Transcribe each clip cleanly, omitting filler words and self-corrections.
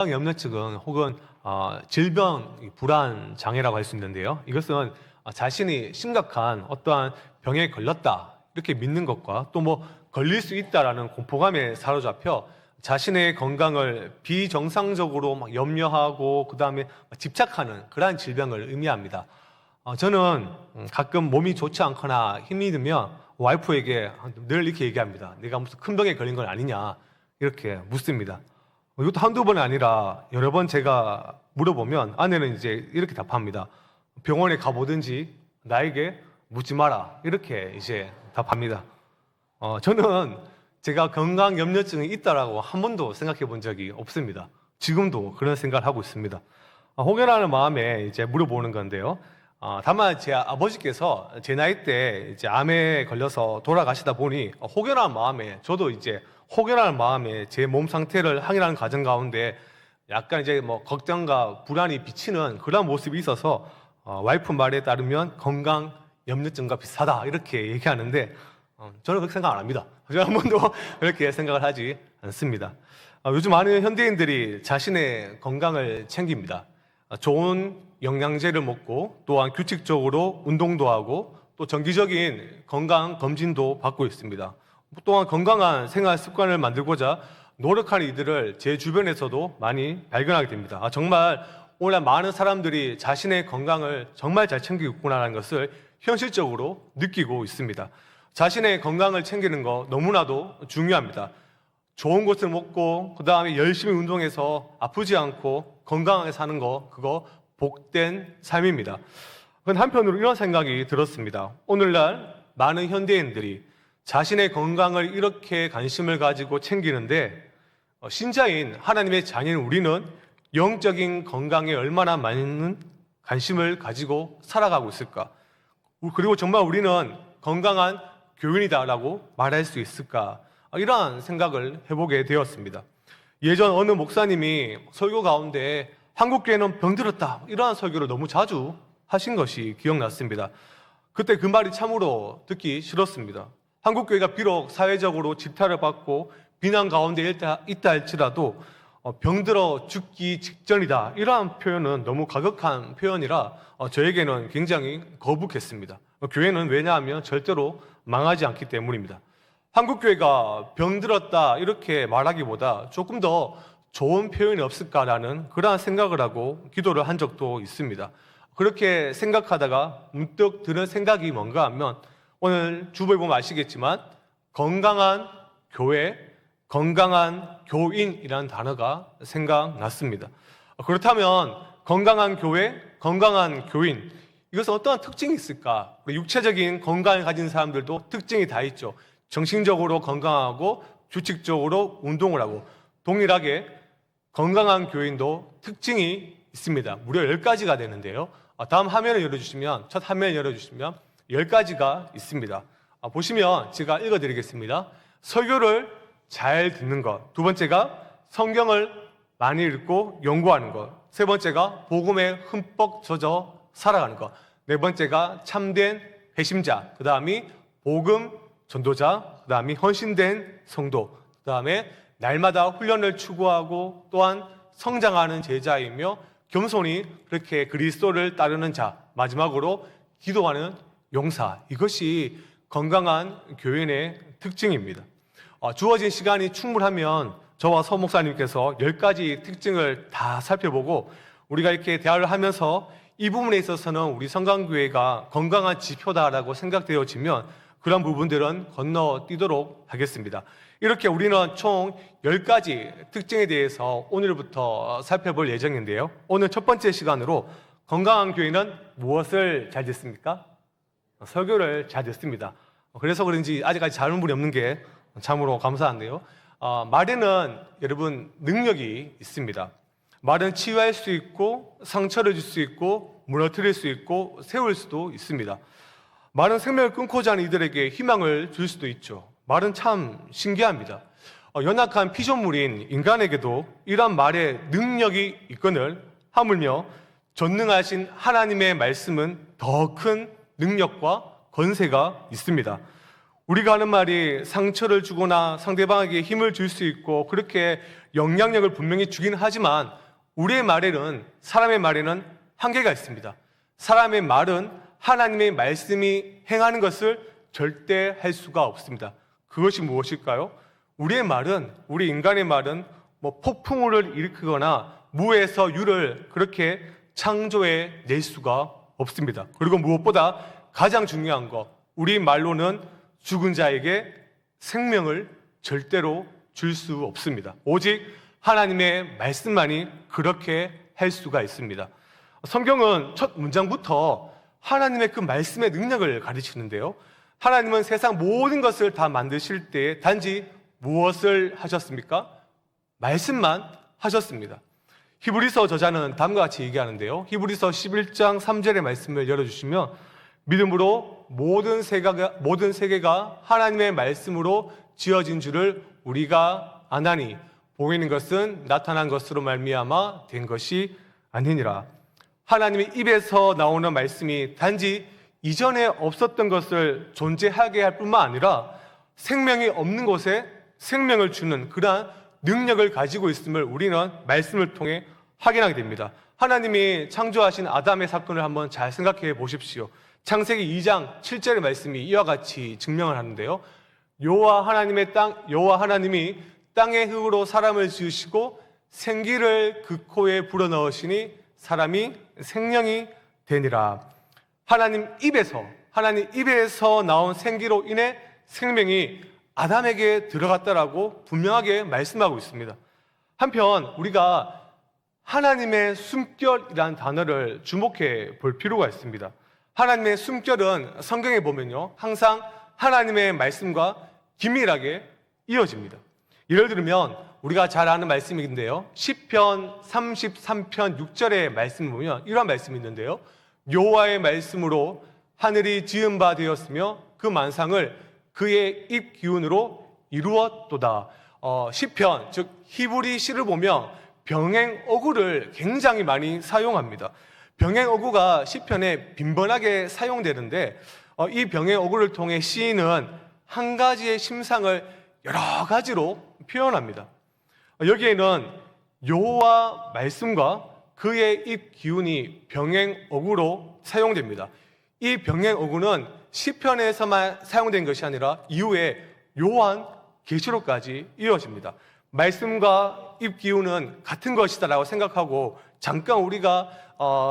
건강염려증은 혹은 질병 불안 장애라고 할 수 있는데요. 이것은 자신이 심각한 어떠한 병에 걸렸다 이렇게 믿는 것과 또 뭐 걸릴 수 있다라는 공포감에 사로잡혀 자신의 건강을 비정상적으로 막 염려하고 그 다음에 집착하는 그러한 질병을 의미합니다. 저는 가끔 몸이 좋지 않거나 힘이 들면 와이프에게 늘 이렇게 얘기합니다. 내가 무슨 큰 병에 걸린 건 아니냐 이렇게 묻습니다. 이것도 한두 번이 아니라 여러 번 제가 물어보면 아내는 이제 이렇게 답합니다. 병원에 가보든지 나에게 묻지 마라 이렇게 이제 답합니다. 저는 제가 건강염려증이 있다라고 한 번도 생각해 본 적이 없습니다. 지금도 그런 생각을 하고 있습니다. 혹여라는 마음에 이제 물어보는 건데요. 다만 제 아버지께서 제 나이 때 이제 암에 걸려서 돌아가시다 보니 혹여라는 마음에 저도 이제 혹여라는 마음에 제 몸 상태를 확인하는 과정 가운데 약간 이제 뭐 걱정과 불안이 비치는 그런 모습이 있어서 와이프 말에 따르면 건강 염려증과 비슷하다 이렇게 얘기하는데 저는 그렇게 생각 안 합니다. 저는 한 번도 그렇게 생각을 하지 않습니다. 요즘 많은 현대인들이 자신의 건강을 챙깁니다. 좋은 영양제를 먹고 또한 규칙적으로 운동도 하고 또 정기적인 건강 검진도 받고 있습니다. 또한 건강한 생활 습관을 만들고자 노력하는 이들을 제 주변에서도 많이 발견하게 됩니다. 정말 오늘 많은 사람들이 자신의 건강을 정말 잘 챙기고 있구나라는 것을 현실적으로 느끼고 있습니다. 자신의 건강을 챙기는 거 너무나도 중요합니다. 좋은 것을 먹고 그 다음에 열심히 운동해서 아프지 않고 건강하게 사는 거 그거 복된 삶입니다. 그런데 한편으로 이런 생각이 들었습니다. 오늘날 많은 현대인들이 자신의 건강을 이렇게 관심을 가지고 챙기는데 신자인 하나님의 자녀인 우리는 영적인 건강에 얼마나 많은 관심을 가지고 살아가고 있을까? 그리고 정말 우리는 건강한 교인이다라고 말할 수 있을까? 이러한 생각을 해보게 되었습니다. 예전 어느 목사님이 설교 가운데 한국교회는 병들었다 이러한 설교를 너무 자주 하신 것이 기억났습니다. 그때 그 말이 참으로 듣기 싫었습니다. 한국교회가 비록 사회적으로 질타를 받고 비난 가운데 있다 할지라도 병들어 죽기 직전이다 이러한 표현은 너무 가격한 표현이라 저에게는 굉장히 거북했습니다. 교회는 왜냐하면 절대로 망하지 않기 때문입니다. 한국교회가 병들었다 이렇게 말하기보다 조금 더 좋은 표현이 없을까라는 그러한 생각을 하고 기도를 한 적도 있습니다. 그렇게 생각하다가 문득 드는 생각이 뭔가 하면 오늘 주보에 보면 아시겠지만 건강한 교회, 건강한 교인이라는 단어가 생각났습니다. 그렇다면 건강한 교회, 건강한 교인 이것은 어떠한 특징이 있을까? 육체적인 건강을 가진 사람들도 특징이 다 있죠. 정신적으로 건강하고 규칙적으로 운동을 하고 동일하게 건강한 교인도 특징이 있습니다. 무려 10가지가 되는데요. 다음 화면을 열어주시면 첫 화면을 열어주시면 10가지가 있습니다. 보시면 제가 읽어드리겠습니다. 설교를 잘 듣는 것. 두 번째가 성경을 많이 읽고 연구하는 것. 세 번째가 복음에 흠뻑 젖어 살아가는 것. 네 번째가 참된 회심자. 그 다음이 복음 전도자. 그 다음이 헌신된 성도. 그 다음에 날마다 훈련을 추구하고 또한 성장하는 제자이며 겸손히 그렇게 그리스도를 따르는 자. 마지막으로 기도하는 용사. 이것이 건강한 교인의 특징입니다. 주어진 시간이 충분하면 저와 서 목사님께서 10가지 특징을 다 살펴보고 우리가 이렇게 대화를 하면서 이 부분에 있어서는 우리 성강교회가 건강한 지표다라고 생각되어지면 그런 부분들은 건너뛰도록 하겠습니다. 이렇게 우리는 총 10가지 특징에 대해서 오늘부터 살펴볼 예정인데요. 오늘 첫 번째 시간으로 건강한 교회는 무엇을 잘 듣습니까? 설교를 잘 듣습니다. 그래서 그런지 아직까지 잘하는 분이 없는 게 참으로 감사한데요. 말에는 여러분 능력이 있습니다. 말은 치유할 수 있고 상처를 줄 수 있고 무너뜨릴 수 있고 세울 수도 있습니다. 말은 생명을 끊고자 하는 이들에게 희망을 줄 수도 있죠. 말은 참 신기합니다. 연약한 피조물인 인간에게도 이러한 말의 능력이 있거늘 하물며 전능하신 하나님의 말씀은 더 큰 능력과 권세가 있습니다. 우리가 하는 말이 상처를 주거나 상대방에게 힘을 줄 수 있고 그렇게 영향력을 분명히 주긴 하지만 우리의 말에는, 사람의 말에는 한계가 있습니다. 사람의 말은 하나님의 말씀이 행하는 것을 절대 할 수가 없습니다. 그것이 무엇일까요? 우리의 말은, 우리 인간의 말은 폭풍우를 일으키거나 무에서 유를 그렇게 창조해 낼 수가 없습니다. 그리고 무엇보다 가장 중요한 것, 우리 말로는 죽은 자에게 생명을 절대로 줄 수 없습니다. 오직 하나님의 말씀만이 그렇게 할 수가 있습니다. 성경은 첫 문장부터 하나님의 그 말씀의 능력을 가르치는데요. 하나님은 세상 모든 것을 다 만드실 때 단지 무엇을 하셨습니까? 말씀만 하셨습니다. 히브리서 저자는 다음과 같이 얘기하는데요. 히브리서 11장 3절의 말씀을 열어주시면 믿음으로 모든 세계가 하나님의 말씀으로 지어진 줄을 우리가 아나니 보이는 것은 나타난 것으로 말미암아 된 것이 아니니라. 하나님의 입에서 나오는 말씀이 단지 이전에 없었던 것을 존재하게 할 뿐만 아니라 생명이 없는 곳에 생명을 주는 그러한 능력을 가지고 있음을 우리는 말씀을 통해 확인하게 됩니다. 하나님이 창조하신 아담의 사건을 한번 잘 생각해 보십시오. 창세기 2장 7절의 말씀이 이와 같이 증명을 하는데요. 여호와 하나님이 땅의 흙으로 사람을 지으시고 생기를 그 코에 불어넣으시니 사람이 생명이 되니라. 하나님 입에서 나온 생기로 인해 생명이 아담에게 들어갔다라고 분명하게 말씀하고 있습니다. 한편 우리가 하나님의 숨결이라는 단어를 주목해 볼 필요가 있습니다. 하나님의 숨결은 성경에 보면요, 항상 하나님의 말씀과 긴밀하게 이어집니다. 예를 들면 우리가 잘 아는 말씀인데요, 시편 33편 6절의 말씀을 보면 이러한 말씀이 있는데요, 여호와의 말씀으로 하늘이 지은 바 되었으며 그 만상을 그의 입 기운으로 이루었도다. 시편, 즉 히브리 시를 보면 병행 어구를 굉장히 많이 사용합니다. 병행 어구가 시편에 빈번하게 사용되는데 이 병행 어구를 통해 시인은 한 가지의 심상을 여러 가지로 표현합니다. 여기에는 여호와 말씀과 그의 입 기운이 병행 어구로 사용됩니다. 이 병행 어구는 시편에서만 사용된 것이 아니라 이후에 요한 계시록까지 이어집니다. 말씀과 입 기운은 같은 것이다라고 생각하고 잠깐 우리가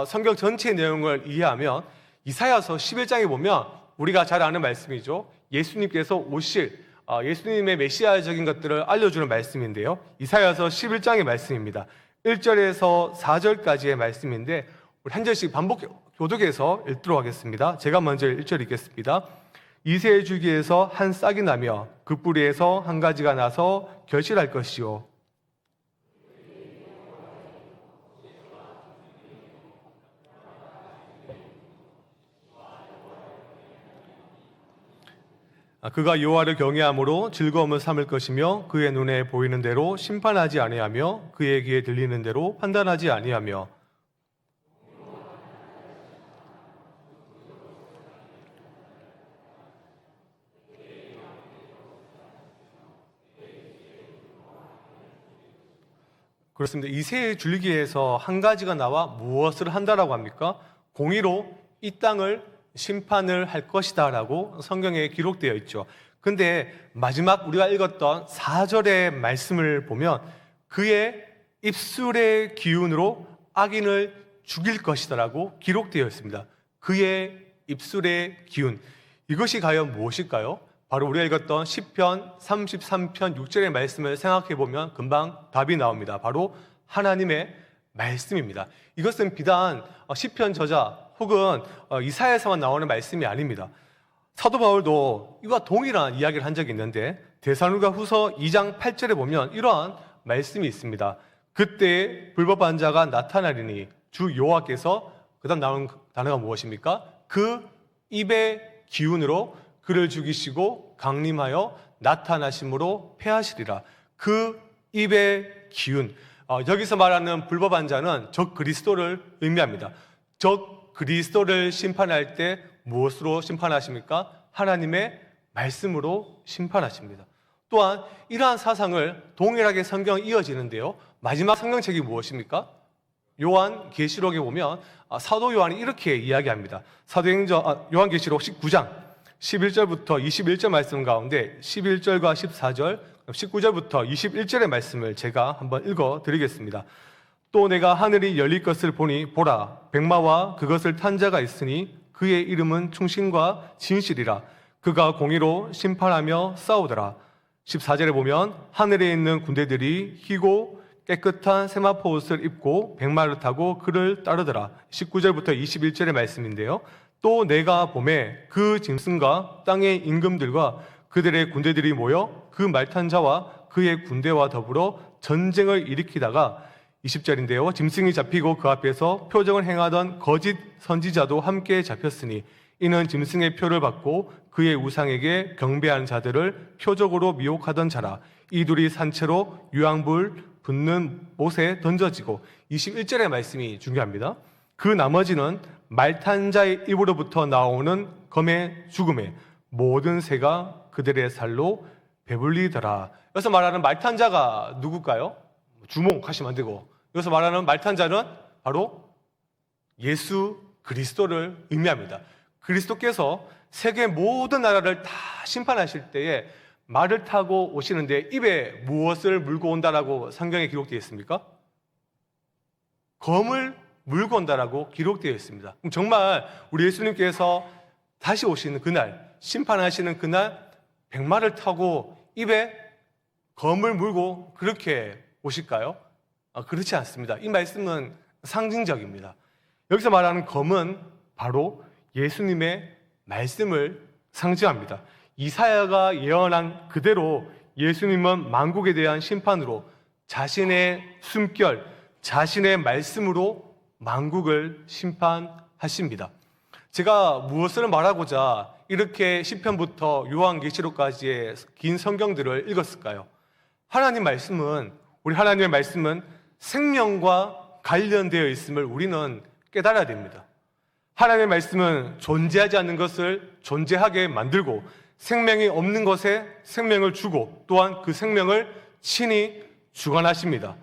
성경 전체 내용을 이해하면 이사야서 11장에 보면 우리가 잘 아는 말씀이죠. 예수님께서 오실 예수님의 메시아적인 것들을 알려주는 말씀인데요. 이사야서 11장의 말씀입니다. 1절에서 4절까지의 말씀인데 우리 한 절씩 반복 교독해서 읽도록 하겠습니다. 제가 먼저 1절 읽겠습니다. 이새의 줄기에서 한 싹이 나며 그 뿌리에서 한 가지가 나서 결실할 것이요. 그가 여호와를 경외함으로 즐거움을 삼을 것이며 그의 눈에 보이는 대로 심판하지 아니하며 그의 귀에 들리는 대로 판단하지 아니하며 그렇습니다. 이새의 줄기에서 한 가지가 나와 무엇을 한다라고 합니까? 공의로 이 땅을 심판을 할 것이다 라고 성경에 기록되어 있죠. 근데 마지막 우리가 읽었던 4절의 말씀을 보면 그의 입술의 기운으로 악인을 죽일 것이다 라고 기록되어 있습니다. 그의 입술의 기운, 이것이 과연 무엇일까요? 바로 우리가 읽었던 시편 33편 6절의 말씀을 생각해 보면 금방 답이 나옵니다. 바로 하나님의 말씀입니다. 이것은 비단 시편 저자 혹은 이사야에서만 나오는 말씀이 아닙니다. 사도 바울도 이와 동일한 이야기를 한 적이 있는데 데살로니가 후서 2장 8절에 보면 이러한 말씀이 있습니다. 그때 불법한 자가 나타나리니 주 여호와께서 그다음 나오는 단어가 무엇입니까? 그 입의 기운으로 그를 죽이시고 강림하여 나타나심으로 패하시리라. 그 입의 기운, 여기서 말하는 불법한 자는 적 그리스도를 의미합니다. 적 그리스도를 심판할 때 무엇으로 심판하십니까? 하나님의 말씀으로 심판하십니다. 또한 이러한 사상을 동일하게 성경에 이어지는데요. 마지막 성경책이 무엇입니까? 요한계시록에 보면 사도 요한이 이렇게 이야기합니다. 요한계시록 19장 11절부터 21절 말씀 가운데 11절과 14절, 19절부터 21절의 말씀을 제가 한번 읽어드리겠습니다. 또 내가 하늘이 열릴 것을 보니 보라 백마와 그것을 탄 자가 있으니 그의 이름은 충신과 진실이라. 그가 공의로 심판하며 싸우더라. 14절에 보면 하늘에 있는 군대들이 희고 깨끗한 세마포 옷을 입고 백마를 타고 그를 따르더라. 19절부터 21절의 말씀인데요. 또 내가 보매 그 짐승과 땅의 임금들과 그들의 군대들이 모여 그 말탄 자와 그의 군대와 더불어 전쟁을 일으키다가 20절인데요. 짐승이 잡히고 그 앞에서 표적을 행하던 거짓 선지자도 함께 잡혔으니 이는 짐승의 표를 받고 그의 우상에게 경배하는 자들을 표적으로 미혹하던 자라. 이 둘이 산채로 유황불 붙는 못에 던져지고 21절의 말씀이 중요합니다. 그 나머지는 말탄 자의 입으로부터 나오는 검의 죽음에 모든 새가 그들의 살로 배불리더라. 여기서 말하는 말탄 자가 누굴까요? 주목하시면 안 되고, 여기서 말하는 말탄 자는 바로 예수 그리스도를 의미합니다. 그리스도께서 세계 모든 나라를 다 심판하실 때에 말을 타고 오시는데 입에 무엇을 물고 온다라고 성경에 기록되어 있습니까? 검을 물고 온다라고 기록되어 있습니다. 그럼 정말 우리 예수님께서 다시 오시는 그날, 심판하시는 그날 백마를 타고 입에 검을 물고 그렇게 오실까요? 그렇지 않습니다. 이 말씀은 상징적입니다. 여기서 말하는 검은 바로 예수님의 말씀을 상징합니다. 이사야가 예언한 그대로 예수님은 만국에 대한 심판으로 자신의 숨결, 자신의 말씀으로 만국을 심판하십니다. 제가 무엇을 말하고자 이렇게 시편부터 요한계시록까지의 긴 성경들을 읽었을까요? 우리 하나님의 말씀은 생명과 관련되어 있음을 우리는 깨달아야 됩니다. 하나님의 말씀은 존재하지 않는 것을 존재하게 만들고 생명이 없는 것에 생명을 주고 또한 그 생명을 친히 주관하십니다.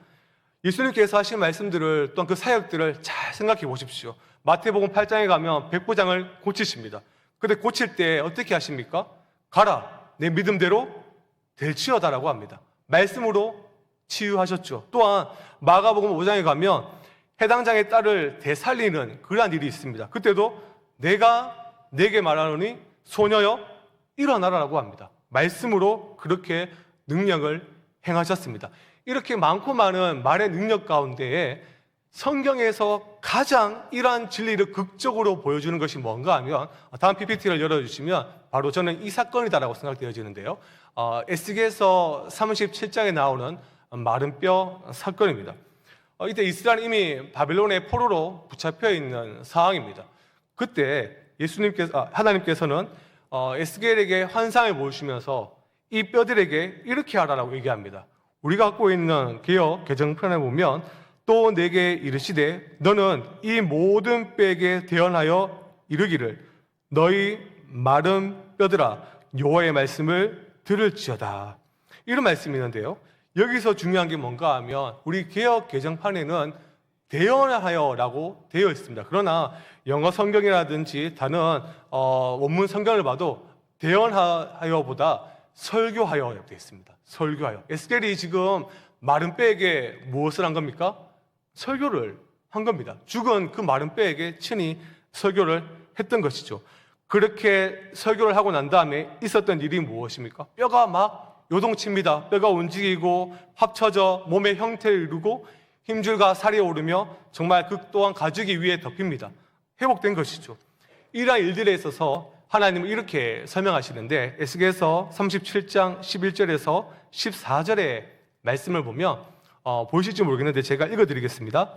예수님께서 하신 말씀들을 또한 그 사역들을 잘 생각해 보십시오. 마태복음 8장에 가면 백부장을 고치십니다. 그런데 고칠 때 어떻게 하십니까? 가라, 내 믿음대로 될지어다라고 합니다. 말씀으로 치유하셨죠. 또한 마가복음 5장에 가면 해당 장의 딸을 되살리는 그러한 일이 있습니다. 그때도 내가 네게 말하노니 소녀여 일어나라라고 합니다. 말씀으로 그렇게 능력을 행하셨습니다. 이렇게 많고 많은 말의 능력 가운데에 성경에서 가장 이러한 진리를 극적으로 보여주는 것이 뭔가 하면 다음 PPT를 열어주시면 바로 저는 이 사건이다라고 생각되어지는데요. 에스겔서 37장에 나오는 마른 뼈 사건입니다. 이때 이스라엘은 이미 바벨론의 포로로 붙잡혀 있는 상황입니다. 그때 하나님께서는 에스겔에게 환상을 보여주시면서 이 뼈들에게 이렇게 하라라고 얘기합니다. 우리가 갖고 있는 개역 개정편에 보면 또 내게 이르시되 너는 이 모든 뼈에게 대언하여 이르기를 너희 마른 뼈들아 여호와의 말씀을 들을지어다. 이런 말씀이 있는데요. 여기서 중요한 게 뭔가 하면 우리 개역 개정판에는 대언하여라고 되어 있습니다. 그러나 영어 성경이라든지 다른 원문 성경을 봐도 대언하여보다 설교하여 되어 있습니다. 설교하여. 에스겔이 지금 마른 뼈에게 무엇을 한 겁니까? 설교를 한 겁니다. 죽은 그 마른 뼈에게 친히 설교를 했던 것이죠. 그렇게 설교를 하고 난 다음에 있었던 일이 무엇입니까? 뼈가 막 요동칩니다. 뼈가 움직이고 합쳐져 몸의 형태를 이루고 힘줄과 살이 오르며 정말 그 또한 가죽이 위에 덮입니다. 회복된 것이죠. 이러한 일들에 있어서 하나님은 이렇게 설명하시는데 에스겔서 37장 11절에서 14절의 말씀을 보면 보이실지 모르겠는데 제가 읽어드리겠습니다.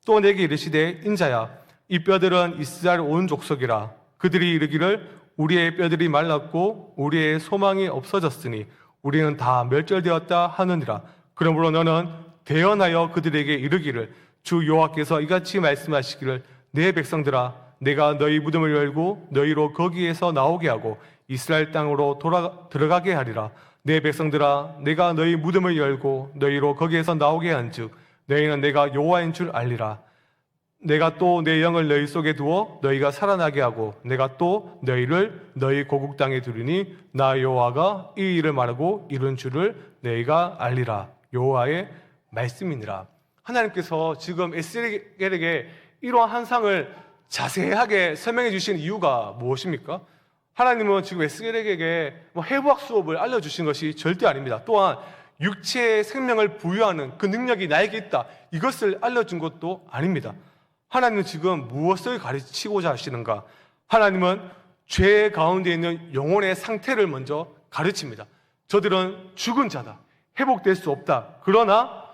또 내게 이르시되 인자야 이 뼈들은 이스라엘 온 족속이라. 그들이 이르기를 우리의 뼈들이 말랐고 우리의 소망이 없어졌으니 우리는 다 멸절되었다 하느니라. 그러므로 너는 대언하여 그들에게 이르기를 주 여호와께서 이같이 말씀하시기를 내 백성들아 내가 너희 무덤을 열고 너희로 거기에서 나오게 하고 이스라엘 땅으로 들어가게 하리라. 내 백성들아, 내가 너희 무덤을 열고 너희로 거기에서 나오게 한즉 너희는 내가 여호와인 줄 알리라. 내가 또 내 영을 너희 속에 두어 너희가 살아나게 하고 내가 또 너희를 너희 고국 땅에 두리니 나 여호와가 이 일을 말하고 이룬 줄을 너희가 알리라. 여호와의 말씀이니라. 하나님께서 지금 에스겔에게 이러한 환상을 자세하게 설명해 주신 이유가 무엇입니까? 하나님은 지금 에스겔에게 해부학 수업을 알려주신 것이 절대 아닙니다. 또한 육체의 생명을 부여하는 그 능력이 나에게 있다, 이것을 알려준 것도 아닙니다. 하나님은 지금 무엇을 가르치고자 하시는가? 하나님은 죄 가운데 있는 영혼의 상태를 먼저 가르칩니다. 저들은 죽은 자다, 회복될 수 없다. 그러나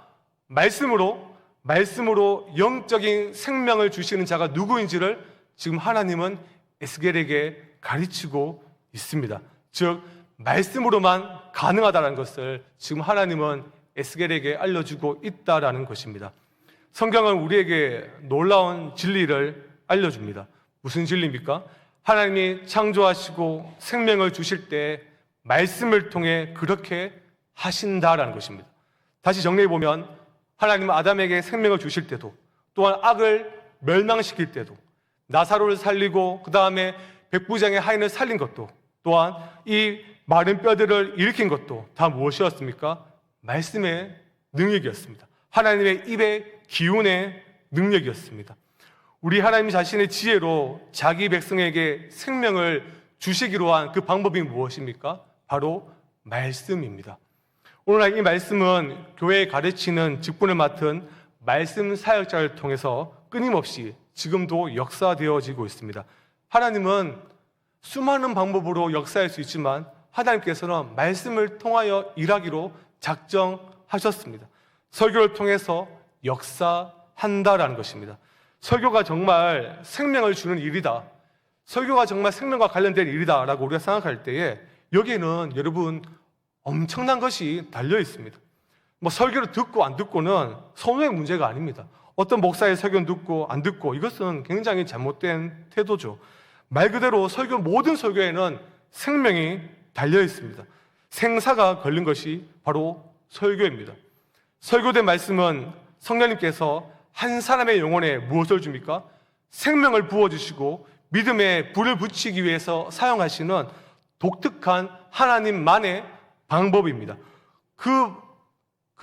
말씀으로 영적인 생명을 주시는 자가 누구인지를 지금 하나님은 에스겔에게 가르치고 있습니다. 즉 말씀으로만 가능하다는 것을 지금 하나님은 에스겔에게 알려주고 있다라는 것입니다. 성경은 우리에게 놀라운 진리를 알려줍니다. 무슨 진리입니까? 하나님이 창조하시고 생명을 주실 때 말씀을 통해 그렇게 하신다라는 것입니다. 다시 정리해보면 하나님은 아담에게 생명을 주실 때도, 또한 악을 멸망시킬 때도, 나사로를 살리고 그 다음에 백부장의 하인을 살린 것도, 또한 이 마른 뼈들을 일으킨 것도 다 무엇이었습니까? 말씀의 능력이었습니다. 하나님의 입의 기운의 능력이었습니다. 우리 하나님 자신의 지혜로 자기 백성에게 생명을 주시기로 한 그 방법이 무엇입니까? 바로 말씀입니다. 오늘날 이 말씀은 교회에 가르치는 직분을 맡은 말씀 사역자를 통해서 끊임없이 지금도 역사되어지고 있습니다. 하나님은 수많은 방법으로 역사할 수 있지만 하나님께서는 말씀을 통하여 일하기로 작정하셨습니다. 설교를 통해서 역사한다라는 것입니다. 설교가 정말 생명을 주는 일이다, 설교가 정말 생명과 관련된 일이다 라고 우리가 생각할 때에 여기에는 여러분 엄청난 것이 달려 있습니다. 설교를 듣고 안 듣고는 선호의 문제가 아닙니다. 어떤 목사의 설교는 듣고 안 듣고, 이것은 굉장히 잘못된 태도죠. 말 그대로 모든 설교에는 생명이 달려 있습니다. 생사가 걸린 것이 바로 설교입니다. 설교된 말씀은 성령님께서 한 사람의 영혼에 무엇을 줍니까? 생명을 부어주시고 믿음에 불을 붙이기 위해서 사용하시는 독특한 하나님만의 방법입니다. 그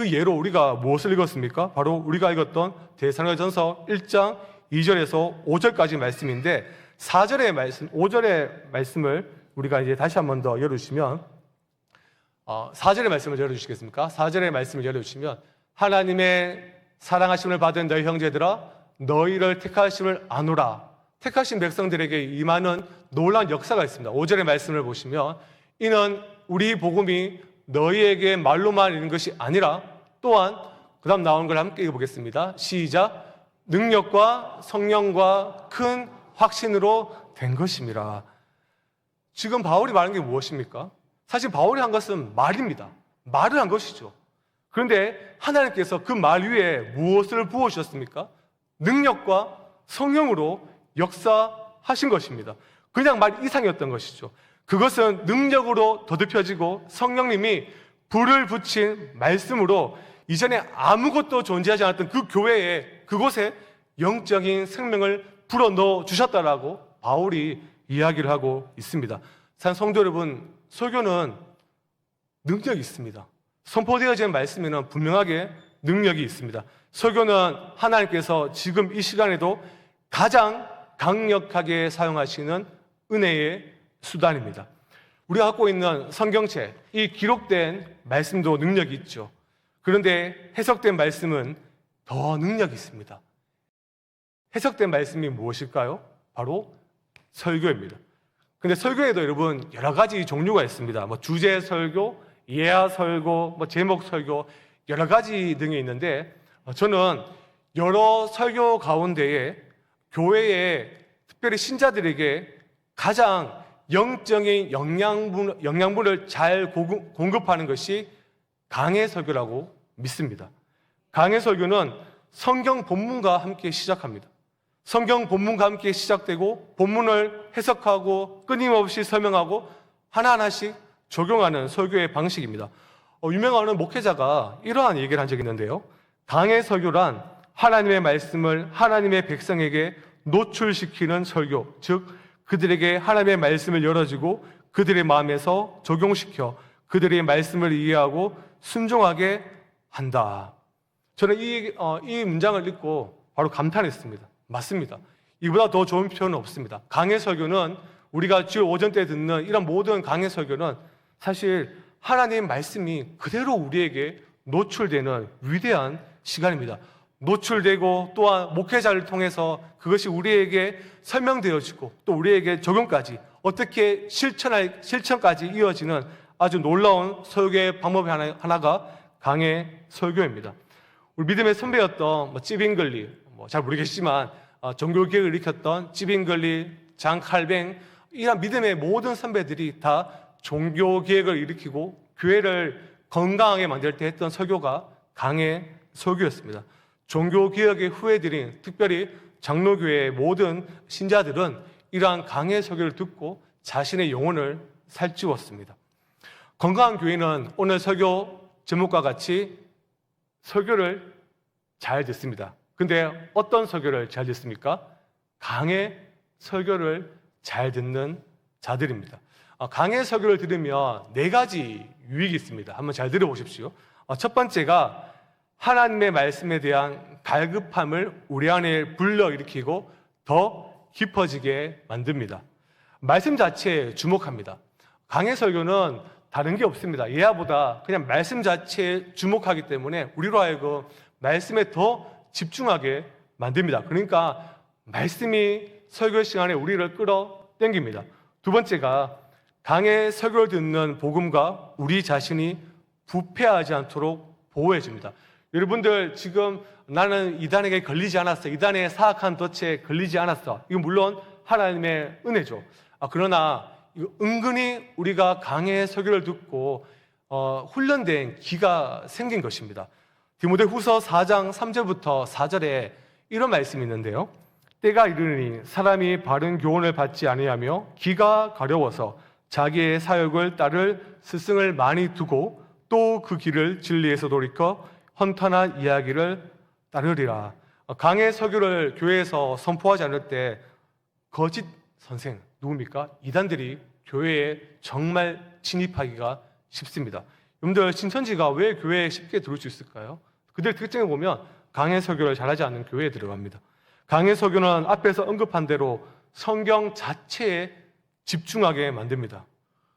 예로 우리가 무엇을 읽었습니까? 바로 우리가 읽었던 데살로니가전서 1장 2절에서 5절까지 말씀인데 4절의 말씀, 5절의 말씀을 우리가 이제 다시 한 번 더 열어주시면 4절의 말씀을 열어주시겠습니까? 4절의 말씀을 열어주시면 하나님의 사랑하심을 받은 너희 형제들아 너희를 택하심을 아노라. 택하신 백성들에게 임하는 놀라운 역사가 있습니다. 5절의 말씀을 보시면 이는 우리 복음이 너희에게 말로만 있는 것이 아니라 또한 그 다음 나오는 걸 함께 읽어보겠습니다. 시작. 능력과 성령과 큰 확신으로 된 것임이라. 지금 바울이 말한 게 무엇입니까? 사실 바울이 한 것은 말입니다. 말을 한 것이죠. 그런데 하나님께서 그 말 위에 무엇을 부어주셨습니까? 능력과 성령으로 역사하신 것입니다. 그냥 말 이상이었던 것이죠. 그것은 능력으로 더듬혀지고 성령님이 불을 붙인 말씀으로 이전에 아무것도 존재하지 않았던 그 교회에, 그곳에 영적인 생명을 불어넣어 주셨다라고 바울이 이야기를 하고 있습니다. 성도 여러분, 설교는 능력이 있습니다. 선포되어진 말씀에는 분명하게 능력이 있습니다. 설교는 하나님께서 지금 이 시간에도 가장 강력하게 사용하시는 은혜의 수단입니다. 우리가 갖고 있는 성경책, 이 기록된 말씀도 능력이 있죠. 그런데 해석된 말씀은 더 능력이 있습니다. 해석된 말씀이 무엇일까요? 바로 설교입니다. 근데 설교에도 여러분 여러 가지 종류가 있습니다. 주제 설교, 예화 설교, 제목 설교, 여러 가지 등이 있는데 저는 여러 설교 가운데에 교회에 특별히 신자들에게 가장 영적인 영양분을 잘 공급하는 것이 강해 설교라고 믿습니다. 강해 설교는 성경 본문과 함께 시작합니다. 성경 본문과 함께 시작되고 본문을 해석하고 끊임없이 설명하고 하나하나씩 적용하는 설교의 방식입니다. 유명한 목회자가 이러한 얘기를 한 적이 있는데요. 강해 설교란 하나님의 말씀을 하나님의 백성에게 노출시키는 설교, 즉 그들에게 하나님의 말씀을 열어주고 그들의 마음에서 적용시켜 그들의 말씀을 이해하고 순종하게 한다. 저는 이 문장을 읽고 바로 감탄했습니다. 맞습니다. 이보다 더 좋은 표현은 없습니다. 강해 설교는 우리가 주일 오전 때 듣는 이런 모든 강해 설교는 사실 하나님의 말씀이 그대로 우리에게 노출되는 위대한 시간입니다. 노출되고 또한 목회자를 통해서 그것이 우리에게 설명되어지고 또 우리에게 적용까지 어떻게 실천까지 이어지는 아주 놀라운 설교의 방법 하나가 강해 설교입니다. 우리 믿음의 선배였던 찌빙글리, 잘 모르겠지만 종교개혁을 일으켰던 찌빙글리, 장 칼뱅 이런 믿음의 모든 선배들이 다 종교개혁을 일으키고 교회를 건강하게 만들 때 했던 설교가 강해 설교였습니다. 종교개혁의 후예들인 특별히 장로교회의 모든 신자들은 이러한 강해 설교를 듣고 자신의 영혼을 살찌웠습니다. 건강한 교회는 오늘 설교 제목과 같이 설교를 잘 듣습니다. 근데 어떤 설교를 잘 듣습니까? 강해 설교를 잘 듣는 자들입니다. 강해 설교를 들으면 4가지 유익이 있습니다. 한번 잘 들어보십시오. 첫 번째가 하나님의 말씀에 대한 갈급함을 우리 안에 불러일으키고 더 깊어지게 만듭니다. 말씀 자체에 주목합니다. 강해 설교는 다른 게 없습니다. 이하보다 그냥 말씀 자체에 주목하기 때문에 우리로 하여금 말씀에 더 집중하게 만듭니다. 그러니까 말씀이 설교 시간에 우리를 끌어당깁니다. 두 번째가 강해 설교를 듣는 복음과 우리 자신이 부패하지 않도록 보호해 줍니다. 여러분들 지금 나는 이단에게 걸리지 않았어. 이단의 사악한 덫에 걸리지 않았어. 이건 물론 하나님의 은혜죠. 그러나 은근히 우리가 강해 설교를 듣고 훈련된 기가 생긴 것입니다. 디모데후서 4장 3절부터 4절에 이런 말씀이 있는데요. 때가 이르니 사람이 바른 교훈을 받지 아니하며 기가 가려워서 자기의 사역을 따를 스승을 많이 두고 또 그 길을 진리에서 돌이켜 헌탄한 이야기를 따르리라. 강해 설교를 교회에서 선포하지 않을 때 거짓 선생 누굽니까? 이단들이 교회에 정말 진입하기가 쉽습니다. 여러분들 신천지가 왜 교회에 쉽게 들어올 수 있을까요? 그들 특징을 보면 강해 설교를 잘하지 않는 교회에 들어갑니다. 강해 설교는 앞에서 언급한 대로 성경 자체에 집중하게 만듭니다.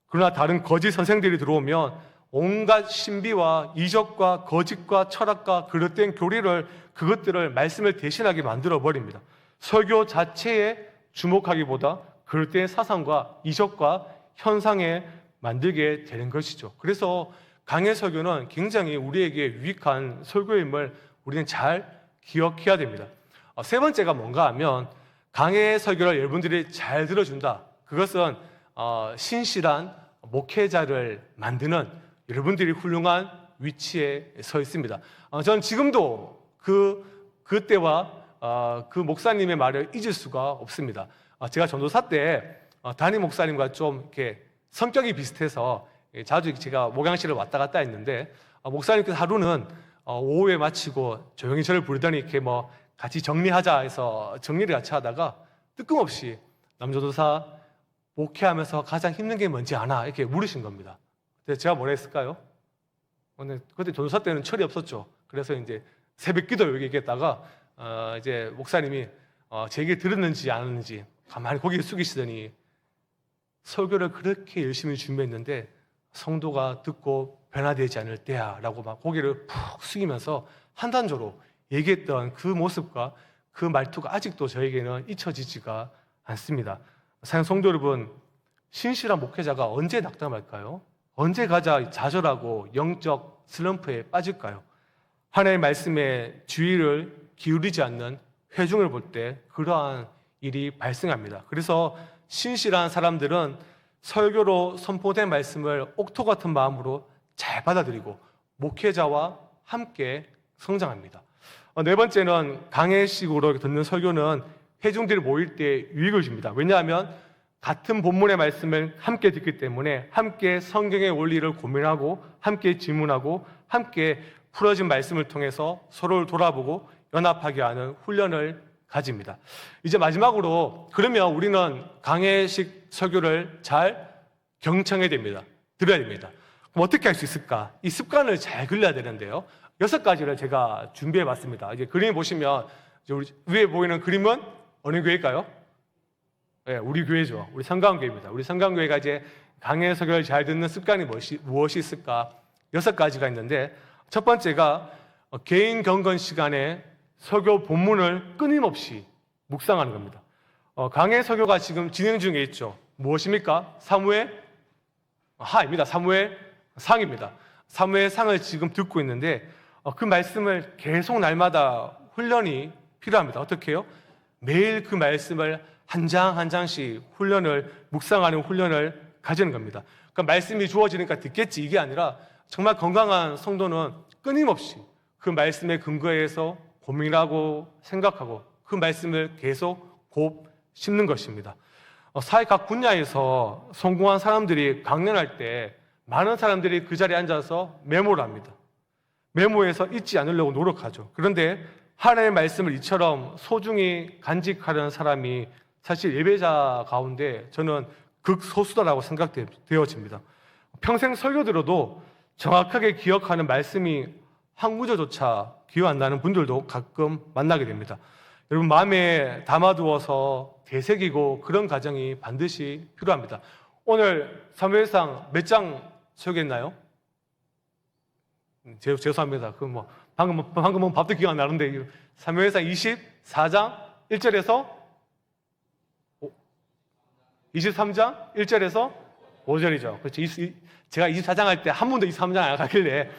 그러나 다른 거짓 선생들이 들어오면 온갖 신비와 이적과 거짓과 철학과 그릇된 교리를 그것들을 말씀을 대신하게 만들어 버립니다. 설교 자체에 주목하기보다 그릇된 사상과 이적과 현상에 만들게 되는 것이죠. 그래서 강해 설교는 굉장히 우리에게 유익한 설교임을 우리는 잘 기억해야 됩니다. 세 번째가 뭔가 하면 강해 설교를 여러분들이 잘 들어준다. 그것은 신실한 목회자를 만드는 여러분들이 훌륭한 위치에 서 있습니다. 저는 지금도 그때와 그 목사님의 말을 잊을 수가 없습니다. 제가 전도사 때 담임 목사님과 좀 이렇게 성격이 비슷해서 자주 제가 목양실을 왔다 갔다 했는데 목사님께서 하루는 오후에 마치고 조용히 저를 부르더니 이렇게 같이 정리하자 해서 정리를 같이 하다가 뜨끔없이 남전도사 목회하면서 가장 힘든 게 뭔지 아나? 이렇게 물으신 겁니다. 그래서 제가 뭐라 했을까요? 그때 전도사 때는 철이 없었죠. 그래서 이제 새벽 기도 얘기했다가 이제 목사님이 제 얘기 들었는지 안 했는지 가만히 고개를 숙이시더니 설교를 그렇게 열심히 준비했는데 성도가 듣고 변화되지 않을 때야 라고 막 고개를 푹 숙이면서 한단조로 얘기했던 그 모습과 그 말투가 아직도 저에게는 잊혀지지가 않습니다. 사랑 성도 여러분, 신실한 목회자가 언제 낙담할까요? 언제 가자 좌절하고 영적 슬럼프에 빠질까요? 하나님의 말씀에 주의를 기울이지 않는 회중을 볼 때 그러한 일이 발생합니다. 그래서 신실한 사람들은 설교로 선포된 말씀을 옥토 같은 마음으로 잘 받아들이고 목회자와 함께 성장합니다. 네 번째는 강해식으로 듣는 설교는 회중들이 모일 때 유익을 줍니다. 왜냐하면 같은 본문의 말씀을 함께 듣기 때문에 함께 성경의 원리를 고민하고 함께 질문하고 함께 풀어진 말씀을 통해서 서로를 돌아보고 연합하게 하는 훈련을 가집니다. 이제 마지막으로 그러면 우리는 강해식 설교를 잘 경청해야 됩니다. 들어야 됩니다. 그럼 어떻게 할 수 있을까? 이 습관을 잘 길러야 되는데요. 6가지를 제가 준비해 봤습니다. 이제 그림 보시면 우리 위에 보이는 그림은 어느 교회일까요? 네, 우리 교회죠. 우리 성강교회입니다. 우리 성강교회가 이제 강해 설교를 잘 듣는 습관이 무엇이 있을까? 6가지가 있는데 첫 번째가 개인 경건 시간에 설교 본문을 끊임없이 묵상하는 겁니다. 강해 설교가 지금 진행 중에 있죠. 무엇입니까? 사무엘 하입니다. 사무엘 상입니다. 사무엘 상을 지금 듣고 있는데 그 말씀을 계속 날마다 훈련이 필요합니다. 어떻게 해요? 매일 그 말씀을 한 장 한 장씩 묵상하는 훈련을 가지는 겁니다. 그러니까 말씀이 주어지니까 듣겠지 이게 아니라 정말 건강한 성도는 끊임없이 그 말씀에 근거해서 고민하고 생각하고 그 말씀을 계속 곱 씹는 것입니다. 사회 각 분야에서 성공한 사람들이 강연할 때 많은 사람들이 그 자리에 앉아서 메모를 합니다. 메모해서 잊지 않으려고 노력하죠. 그런데 하나님의 말씀을 이처럼 소중히 간직하려는 사람이 사실 예배자 가운데 저는 극소수다라고 생각되어집니다. 평생 설교 들어도 정확하게 기억하는 말씀이 한 구절조차 기억 안 나는 분들도 가끔 만나게 됩니다. 여러분 마음에 담아두어서 되새기고 그런 과정이 반드시 필요합니다. 오늘 사무엘상 몇 장 설교했나요? 죄송합니다. 방금 밥도 기억 안 나는데 사무엘상 24장 1절에서 23장 1절에서 5절이죠. 그렇죠. 제가 24장 할 때 한 번도 23장 안 가길래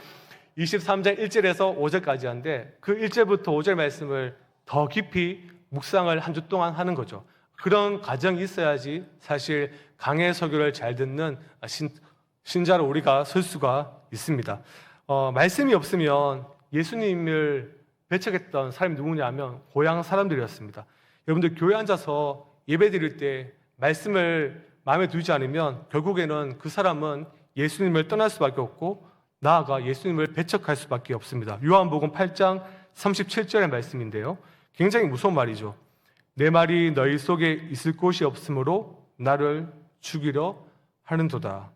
23장 1절에서 5절까지 하는데 그 1절부터 5절 말씀을 더 깊이 묵상을 한 주 동안 하는 거죠. 그런 과정이 있어야지 사실 강해 설교를 잘 듣는 신자로 우리가 설 수가 있습니다. 말씀이 없으면 예수님을 배척했던 사람이 누구냐면 고향 사람들이었습니다. 여러분들 교회 앉아서 예배 드릴 때 말씀을 마음에 두지 않으면 결국에는 그 사람은 예수님을 떠날 수밖에 없고 나아가 예수님을 배척할 수밖에 없습니다. 요한복음 8장 37절의 말씀인데요. 굉장히 무서운 말이죠. 내 말이 너희 속에 있을 곳이 없으므로 나를 죽이려 하는도다.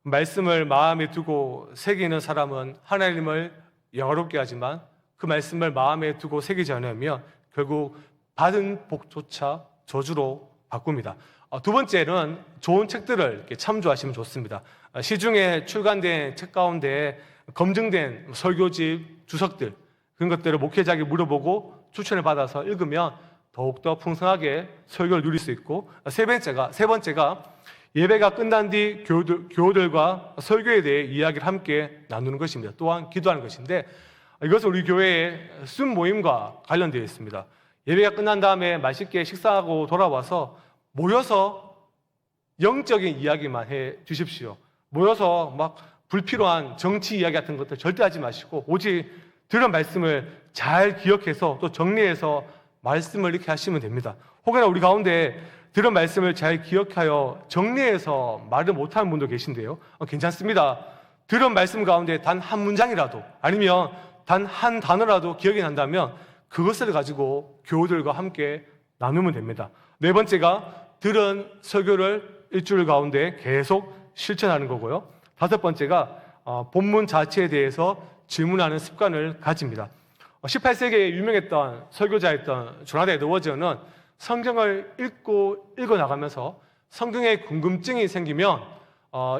말씀을 마음에 두고 새기는 사람은 하나님을 영화롭게 하지만 그 말씀을 마음에 두고 새기지 않으면 결국 받은 복조차 저주로 바꿉니다. 두 번째는 좋은 책들을 이렇게 참조하시면 좋습니다. 시중에 출간된 책 가운데 검증된 설교집, 주석들 그런 것들을 목회자에게 물어보고 추천을 받아서 읽으면 더욱더 풍성하게 설교를 누릴 수 있고 세 번째가 예배가 끝난 뒤 교우들과 설교에 대해 이야기를 함께 나누는 것입니다. 또한 기도하는 것인데 이것은 우리 교회의 순 모임과 관련되어 있습니다. 예배가 끝난 다음에 맛있게 식사하고 돌아와서 모여서 영적인 이야기만 해 주십시오. 모여서 막 불필요한 정치 이야기 같은 것들 절대 하지 마시고 오직 들은 말씀을 잘 기억해서 또 정리해서 말씀을 이렇게 하시면 됩니다. 혹여나 우리 가운데 들은 말씀을 잘 기억하여 정리해서 말을 못하는 분도 계신데요. 괜찮습니다. 들은 말씀 가운데 단 한 문장이라도 아니면 단 한 단어라도 기억이 난다면 그것을 가지고 교우들과 함께 나누면 됩니다. 네 번째가 들은 설교를 일주일 가운데 계속 실천하는 거고요. 다섯 번째가 본문 자체에 대해서 질문하는 습관을 가집니다. 18세기에 유명했던 설교자였던 조나단 에드워즈는 성경을 읽어 나가면서 성경에 궁금증이 생기면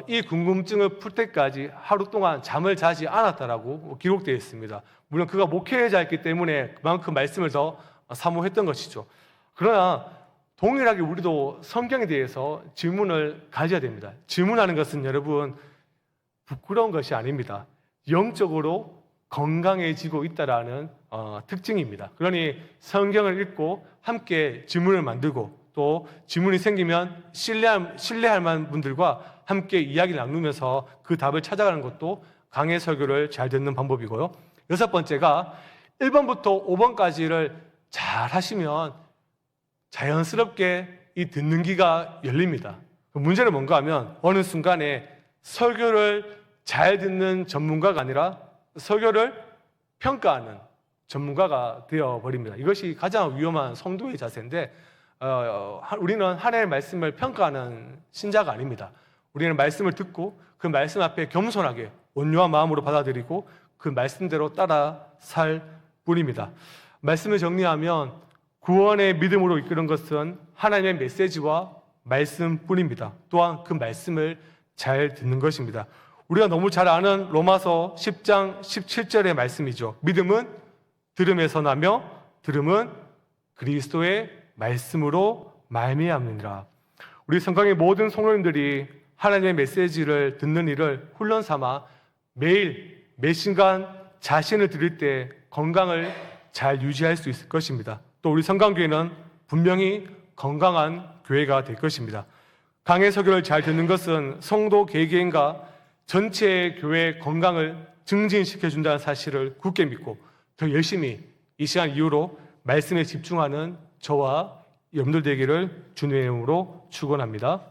이 궁금증을 풀 때까지 하루 동안 잠을 자지 않았다라고 기록되어 있습니다. 물론 그가 목회자였기 때문에 그만큼 말씀을 더 사모했던 것이죠. 그러나 동일하게 우리도 성경에 대해서 질문을 가져야 됩니다. 질문하는 것은 여러분 부끄러운 것이 아닙니다. 영적으로 건강해지고 있다라는 특징입니다. 그러니 성경을 읽고 함께 질문을 만들고 또 질문이 생기면 신뢰할 만한 분들과 함께 이야기를 나누면서 그 답을 찾아가는 것도 강해 설교를 잘 듣는 방법이고요. 여섯 번째가 1번부터 5번까지를 잘 하시면 자연스럽게 이 듣는 귀가 열립니다. 문제는 뭔가 하면 어느 순간에 설교를 잘 듣는 전문가가 아니라 설교를 평가하는 전문가가 되어버립니다. 이것이 가장 위험한 성도의 자세인데 우리는 하나님의 말씀을 평가하는 신자가 아닙니다. 우리는 말씀을 듣고 그 말씀 앞에 겸손하게 온유한 마음으로 받아들이고 그 말씀대로 따라 살 뿐입니다. 말씀을 정리하면 구원의 믿음으로 이끄는 것은 하나님의 메시지와 말씀뿐입니다. 또한 그 말씀을 잘 듣는 것입니다. 우리가 너무 잘 아는 로마서 10장 17절의 말씀이죠. 믿음은 들음에서 나며 들음은 그리스도의 말씀으로 말미암느니라. 우리 성강의 모든 성도님들이 하나님의 메시지를 듣는 일을 훈련 삼아 매일 매 순간 자신을 드릴 때 건강을 잘 유지할 수 있을 것입니다. 또 우리 성강교회는 분명히 건강한 교회가 될 것입니다. 강해 설교를 잘 듣는 것은 성도 개개인과 전체 교회의 건강을 증진시켜준다는 사실을 굳게 믿고 더 열심히 이 시간 이후로 말씀에 집중하는 저와 여러분들 되기를 주님의 이름으로 축원합니다.